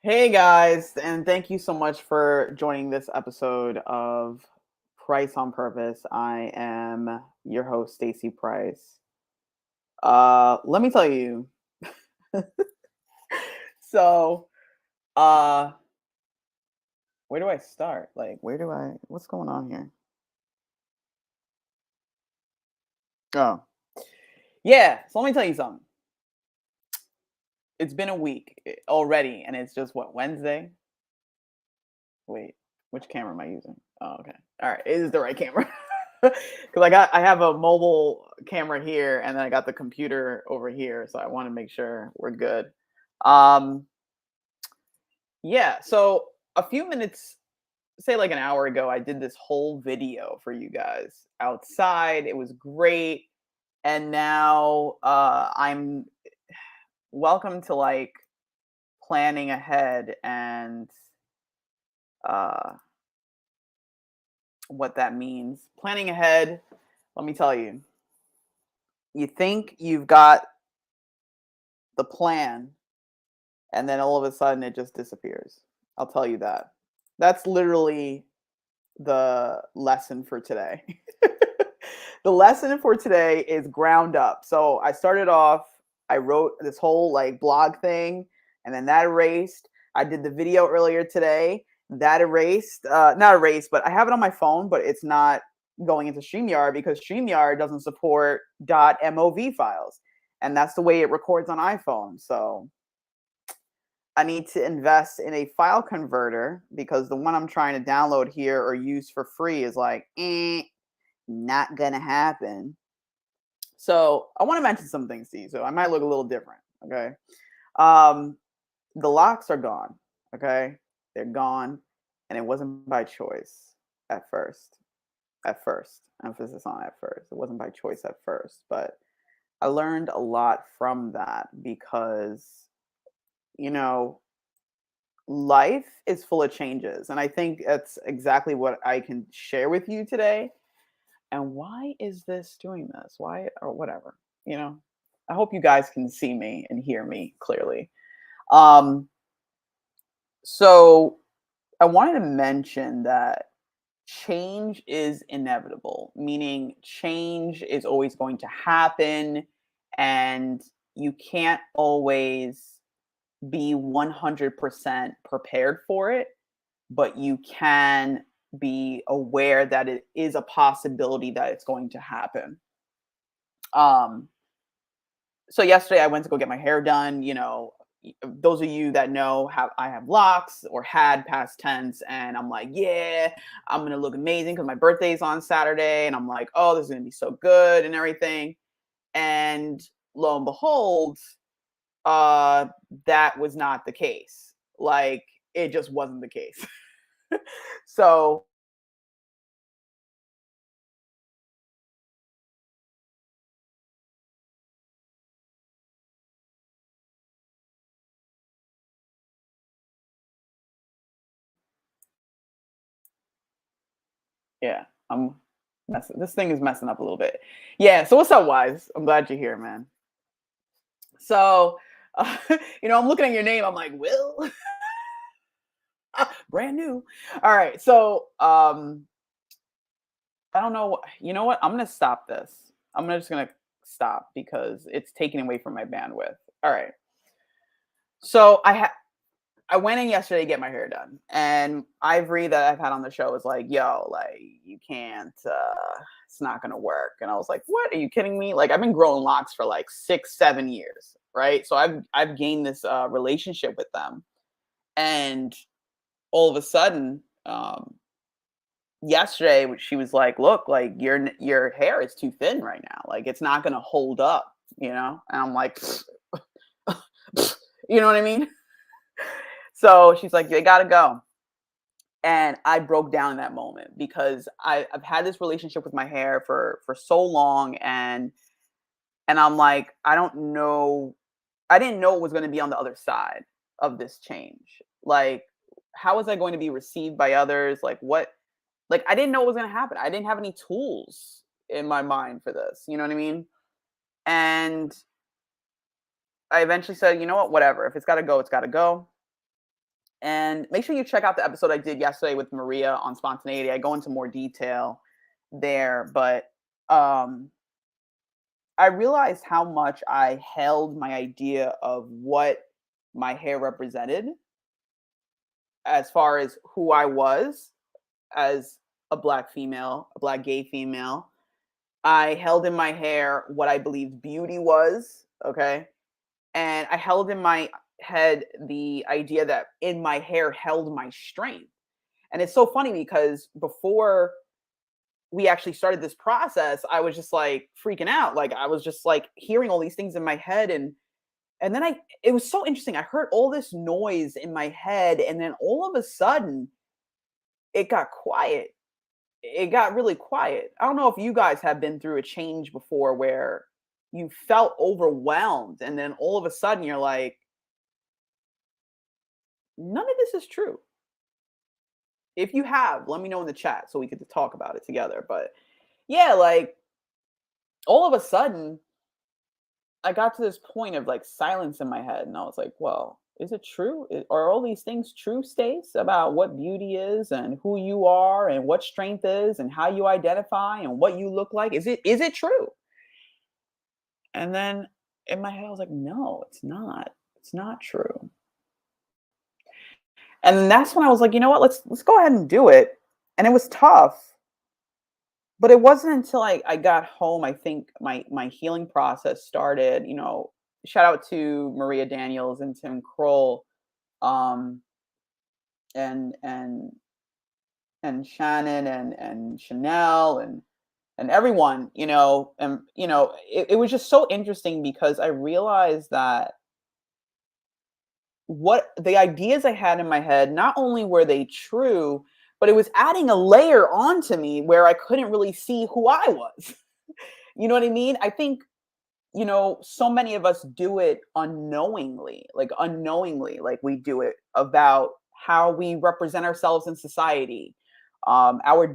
Hey guys, and thank you so much for joining this episode of Price on Purpose. I am your host, Stacy Price. Let me tell you. so, uh, where do I start? What's going on here? Oh, yeah. So let me tell you something. It's been a week already, and it's just what, Wednesday? Wait, which camera am I using? Oh, okay. All right, it is the right camera. Because I have a mobile camera here, and then I got the computer over here, so I want to make sure we're good. Um, yeah. So a few minutes, say like an hour ago, I did this whole video for you guys outside. It was great, and now I'm welcome to like planning ahead and uh what that means. Planning ahead, let me tell you, you think you've got the plan, and then all of a sudden it just disappears. I'll tell you that. That's literally the lesson for today. The lesson for today is ground up. So I started off, I wrote this whole like blog thing, and then that erased. I did the video earlier today. That erased, not erased, but I have it on my phone, but it's not going into StreamYard because StreamYard doesn't support .mov files. And that's the way it records on iPhone. So I need to invest in a file converter because the one I'm trying to download here or use for free is like, not gonna happen. So I want to mention some things to you. So I might look a little different. Okay. Um, the locks are gone. Okay. They're gone. And it wasn't by choice at first. At first. Emphasis on at first. It wasn't by choice at first. But I learned a lot from that because, you know, life is full of changes. And I think that's exactly what I can share with you today. And why is this doing this? Why or whatever, you know? I hope you guys can see me and hear me clearly. Um, so I wanted to mention that change is inevitable, meaning change is always going to happen and you can't always be 100% prepared for it, but you can be aware that it is a possibility that it's going to happen. Um, so yesterday I went to go get my hair done. Those of you that know, have I have locks or had past tense, and I'm like, yeah, I'm gonna look amazing because my birthday's on Saturday, and I'm like, oh, this is gonna be so good and everything. And lo and behold, uh, that was not the case. Like, it just wasn't the case. So yeah, I'm messing. This thing is messing up a little bit. Yeah. So what's up, Wise? I'm glad you're here, man. So, I'm looking at your name. I'm like, Will, brand new. All right. So, I don't know. You know what? I'm gonna stop this. Just gonna stop because it's taking away from my bandwidth. All right. So I went in yesterday to get my hair done, and Ivory that I've had on the show was like, "Yo, like you can't. It's not gonna work." And I was like, "What? Are you kidding me? Like I've been growing locks for like 6, 7 years, right? So I've gained this relationship with them, and all of a sudden, yesterday she was like, "Look, like your hair is too thin right now. Like it's not gonna hold up, you know." And I'm like, you know what I mean? So she's like, "You gotta go." And I broke down in that moment because I've had this relationship with my hair for so long, and I'm like, I don't know, I didn't know what was going to be on the other side of this change. Like, how was I going to be received by others? Like, what? Like, I didn't know what was going to happen. I didn't have any tools in my mind for this. You know what I mean? And I eventually said, you know what? Whatever. If it's got to go, it's got to go. And make sure you check out the episode I did yesterday with Maria on spontaneity. I go into more detail there, but um I realized how much I held my idea of what my hair represented as far as who I was as a black female, a black gay female. I held in my hair what I believed beauty was, okay? And I held in my head the idea that in my hair held my strength. And it's so funny because before we actually started this process, I was just like freaking out. Like I was just like hearing all these things in my head, and then I it was so interesting. I heard all this noise in my head, and then all of a sudden it got quiet. It got really quiet. I don't know if you guys have been through a change before where you felt overwhelmed and then all of a sudden you're like, none of this is true. If you have, let me know in the chat so we could talk about it together. But yeah, like all of a sudden I got to this point of like silence in my head, and I was like, well, is it true? Are all these things true, Stace, about what beauty is and who you are and what strength is and how you identify and what you look like? Is it true? And then in my head, I was like, no, it's not. It's not true. And then that's when I was like, you know what? Let's go ahead and do it. And it was tough, but it wasn't until I got home, I think my healing process started. Shout out to Maria Daniels and Tim Kroll, um, and and Shannon and Chanel and everyone, and it was just so interesting because I realized that what the ideas I had in my head, not only were they true, but it was adding a layer onto me where I couldn't really see who I was. You know what I mean? I think, so many of us do it unknowingly, like we do it about how we represent ourselves in society, our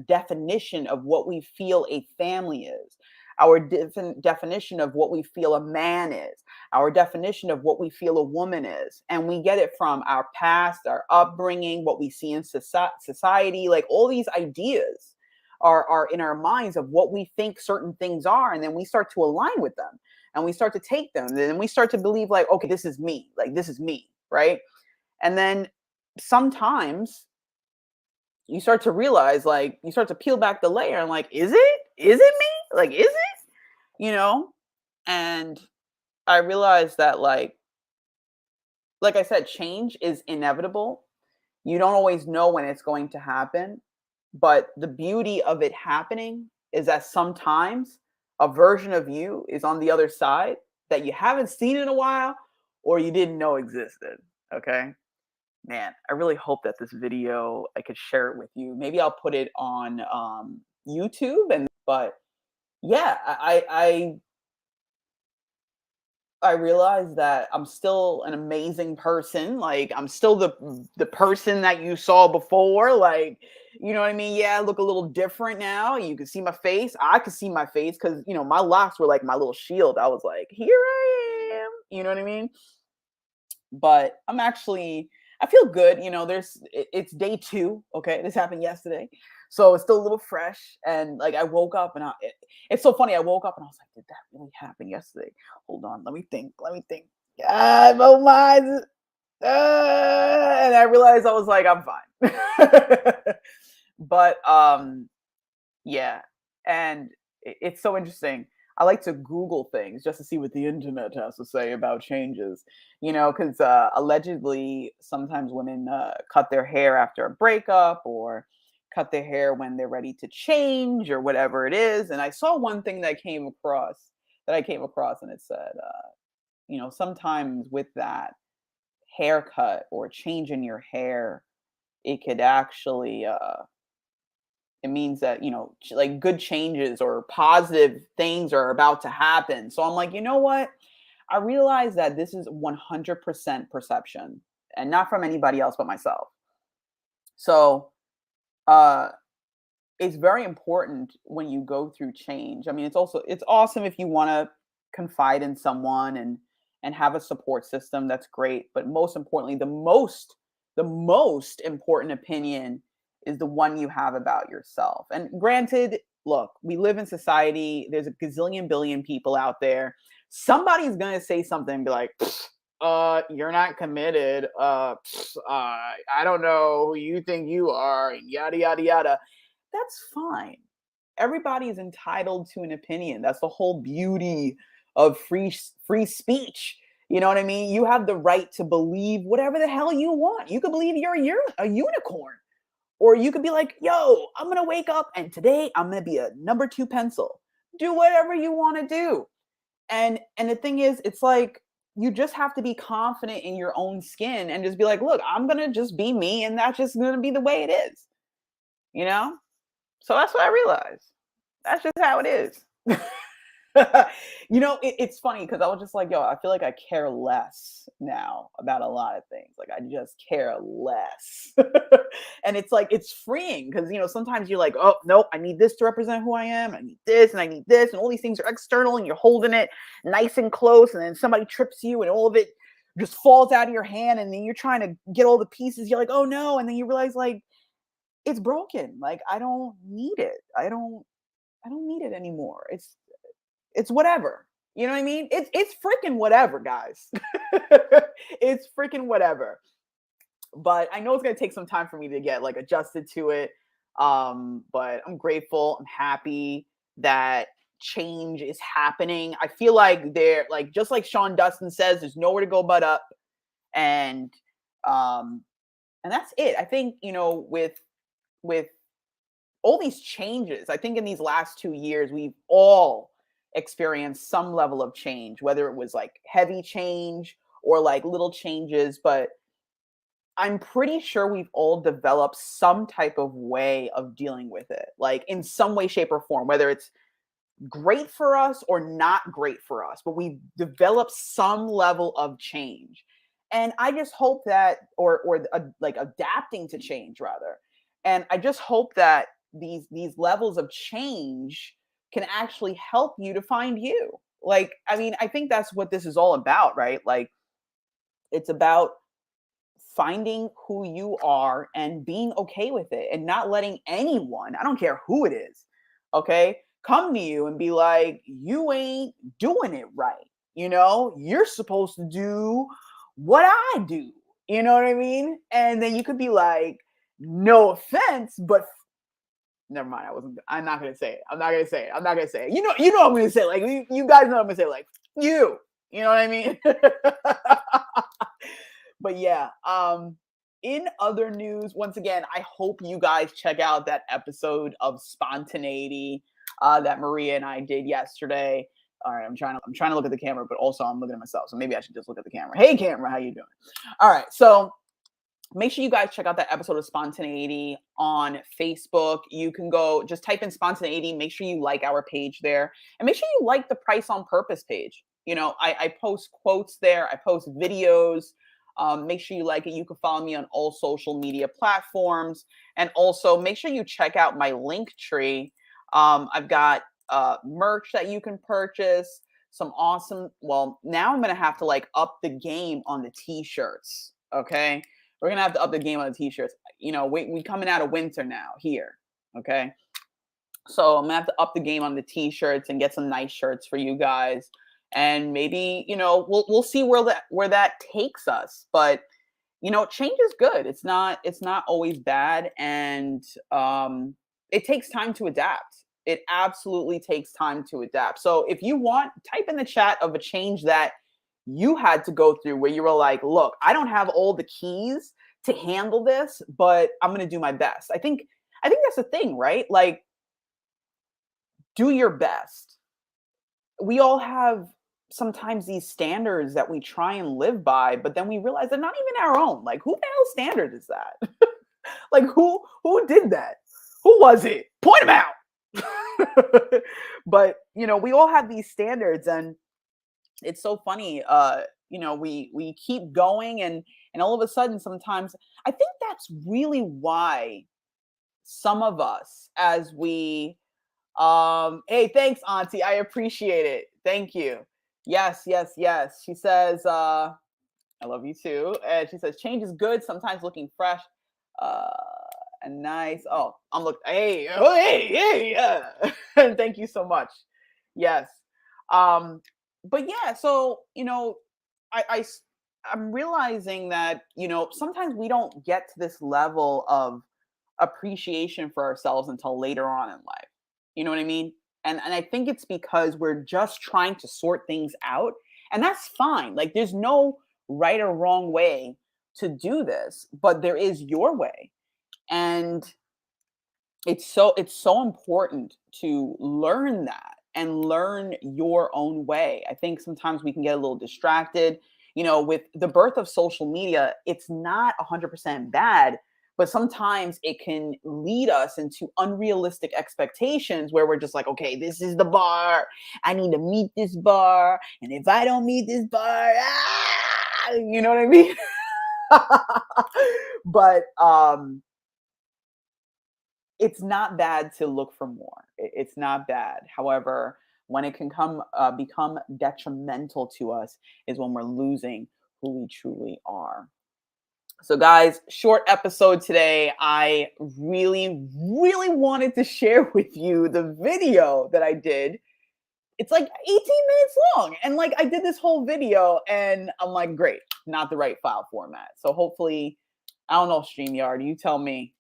definition of what we feel a family is, our definition of what we feel a man is, our definition of what we feel a woman is, and we get it from our past, our upbringing, what we see in society, like all these ideas are in our minds of what we think certain things are, and then we start to align with them and we start to take them, and then we start to believe like, okay, this is me, like this is me, right? And then sometimes you start to realize, like, you start to peel back the layer and like, is it me, like, is it, you know and I realized that, like I said, change is inevitable. You don't always know when it's going to happen, but the beauty of it happening is that sometimes a version of you is on the other side that you haven't seen in a while or you didn't know existed. Okay. Man, I really hope that this video, I could share it with you. Maybe I'll put it on YouTube, but yeah, I realized that I'm still an amazing person. Like I'm still the person that you saw before. Like, you know what I mean? Yeah, I look a little different now. You can see my face. I could see my face because my locks were like my little shield. I was like, here I am. You know what I mean? But I feel good. It's day 2. Okay, this happened yesterday, so it's still a little fresh. And like I woke up and it's so funny. I woke up and I was like, did that really happen yesterday? Hold on, let me think. God, my mind. And I realized I was like, I'm fine. But yeah, and it's so interesting. I like to Google things just to see what the internet has to say about changes, because allegedly sometimes women cut their hair after a breakup or cut their hair when they're ready to change or whatever it is. And I saw one thing that I came across, and it said, sometimes with that haircut or change in your hair, it could actually it means that like good changes or positive things are about to happen. So I'm like, you know what, I realize that this is 100% perception and not from anybody else but myself. So uh it's very important when you go through change. I mean, it's awesome if you want to confide in someone and have a support system, that's great. But most importantly, the most important opinion is the one you have about yourself. And granted, look, we live in society, there's a gazillion billion people out there. Somebody's gonna say something and be like, you're not committed. I don't know who you think you are, and yada yada yada. That's fine. Everybody is entitled to an opinion. That's the whole beauty of free speech. You know what I mean? You have the right to believe whatever the hell you want. You could believe you're a unicorn, or you could be like, "Yo, I'm gonna wake up and today I'm gonna be a number two pencil." Do whatever you want to do. And the thing is, it's like you just have to be confident in your own skin and just be like, "Look, I'm gonna just be me, and that's just gonna be the way it is." You know? So that's what I realized. That's just how it is. It's funny because I was just like, yo, I feel like I care less now about a lot of things. Like, I just care less. And it's like, it's freeing because, sometimes you're like, oh, nope, I need this to represent who I am. I need this and I need this. And all these things are external and you're holding it nice and close. And then somebody trips you and all of it just falls out of your hand. And then you're trying to get all the pieces. You're like, oh no. And then you realize, like, it's broken. Like, I don't need it. I don't need it anymore. It's whatever. You know what I mean? It's freaking whatever, guys. It's freaking whatever. But I know it's gonna take some time for me to get like adjusted to it. But I'm grateful. I'm happy that change is happening. I feel like they're like, just like Sean Dustin says, there's nowhere to go but up. And um and that's it. I think, with all these changes, I think in these last 2 years, we've all experienced some level of change, whether it was like heavy change or like little changes. But I'm pretty sure we've all developed some type of way of dealing with it, like in some way, shape, or form, whether it's great for us or not great for us, but we've developed some level of change. And I just hope that, like adapting to change rather. And I just hope that these levels of change can actually help you to find you. Like, I mean, I think that's what this is all about, right? Like, it's about finding who you are and being okay with it and not letting anyone, I don't care who it is, okay, come to you and be like, you ain't doing it right. You're supposed to do what I do. You know what I mean? And then you could be like, no offense, but never mind. I'm not gonna say it. I'm not gonna say it. I'm not gonna say it. You know I'm gonna say it. Like, you guys know I'm gonna say it, like, you. You know what I mean? But yeah, in other news, once again, I hope you guys check out that episode of Spontaneity that Maria and I did yesterday. All right, I'm trying to look at the camera, but also I'm looking at myself, so maybe I should just look at the camera. Hey, camera, how you doing? All right, so make sure you guys check out that episode of Spontaneity on Facebook. You can go just type in Spontaneity. Make sure you like our page there, and make sure you like the Price on Purpose page. I post quotes there. I post videos. Make sure you like it. You can follow me on all social media platforms. And also make sure you check out my link tree. I've got merch that you can purchase. Some awesome, well, now I'm going to have to like up the game on the t-shirts. Okay. We're going to have to up the game on the t-shirts. We coming out of winter now here. Okay. So I'm going to have to up the game on the t-shirts and get some nice shirts for you guys. And maybe, we'll see where that takes us. But change is good. It's not always bad. And it takes time to adapt. It absolutely takes time to adapt. So if you want, type in the chat of a change that you had to go through where you were like, look, I don't have all the keys to handle this, but I'm going to do my best. I think that's the thing, right? Like, do your best. We all have sometimes these standards that we try and live by, but then we realize they're not even our own. Like, who the hell standard is that? Like, who did that? Who was it? Point them out. But we all have these standards, and it's so funny. We keep going, and all of a sudden, sometimes I think that's really why some of us, as we hey, thanks, Auntie. I appreciate it. Thank you. Yes, yes, yes. She says, I love you too. And she says, change is good, sometimes looking fresh uh, and nice. Oh, I'm looking, hey, oh, hey, hey, yeah. And thank you so much. Yes. Um, but yeah, so, I'm realizing that, sometimes we don't get to this level of appreciation for ourselves until later on in life. You know what I mean? And I think it's because we're just trying to sort things out. And that's fine. Like there's no right or wrong way to do this, but there is your way. And it's so important to learn that and learn your own way. I think sometimes we can get a little distracted, with the birth of social media. It's not 100% bad, but sometimes it can lead us into unrealistic expectations where we're just like, okay, this is the bar, I need to meet this bar, and if I don't meet this bar, you know what I mean. But it's not bad to look for more. It's not bad. However, when it can become detrimental to us is when we're losing who we truly are. So, guys, short episode today. I really, really wanted to share with you the video that I did. It's like 18 minutes long. And like I did this whole video and I'm like, great, not the right file format. So hopefully, I don't know, StreamYard, you tell me.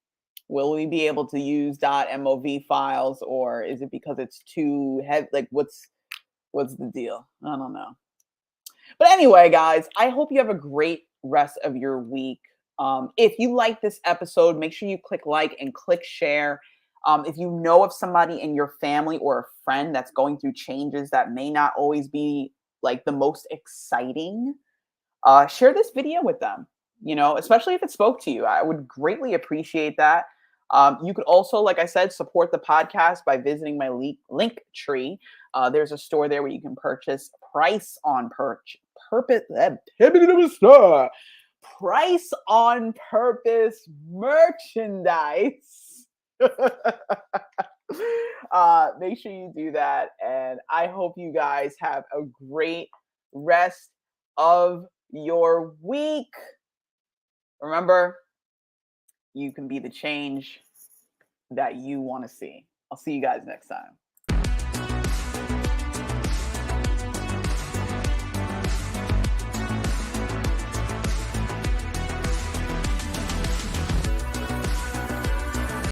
Will we be able to use .mov files, or is it because it's too heavy? Like, what's the deal? I don't know. But anyway, guys, I hope you have a great rest of your week. If you like this episode, make sure you click like and click share. If you know of somebody in your family or a friend that's going through changes that may not always be like the most exciting, share this video with them, especially if it spoke to you. I would greatly appreciate that. You could also, like I said, support the podcast by visiting my link tree. There's a store there where you can purchase purpose price on purpose merchandise. Make sure you do that, and I hope you guys have a great rest of your week. Remember, you can be the change that you want to see. I'll see you guys next time.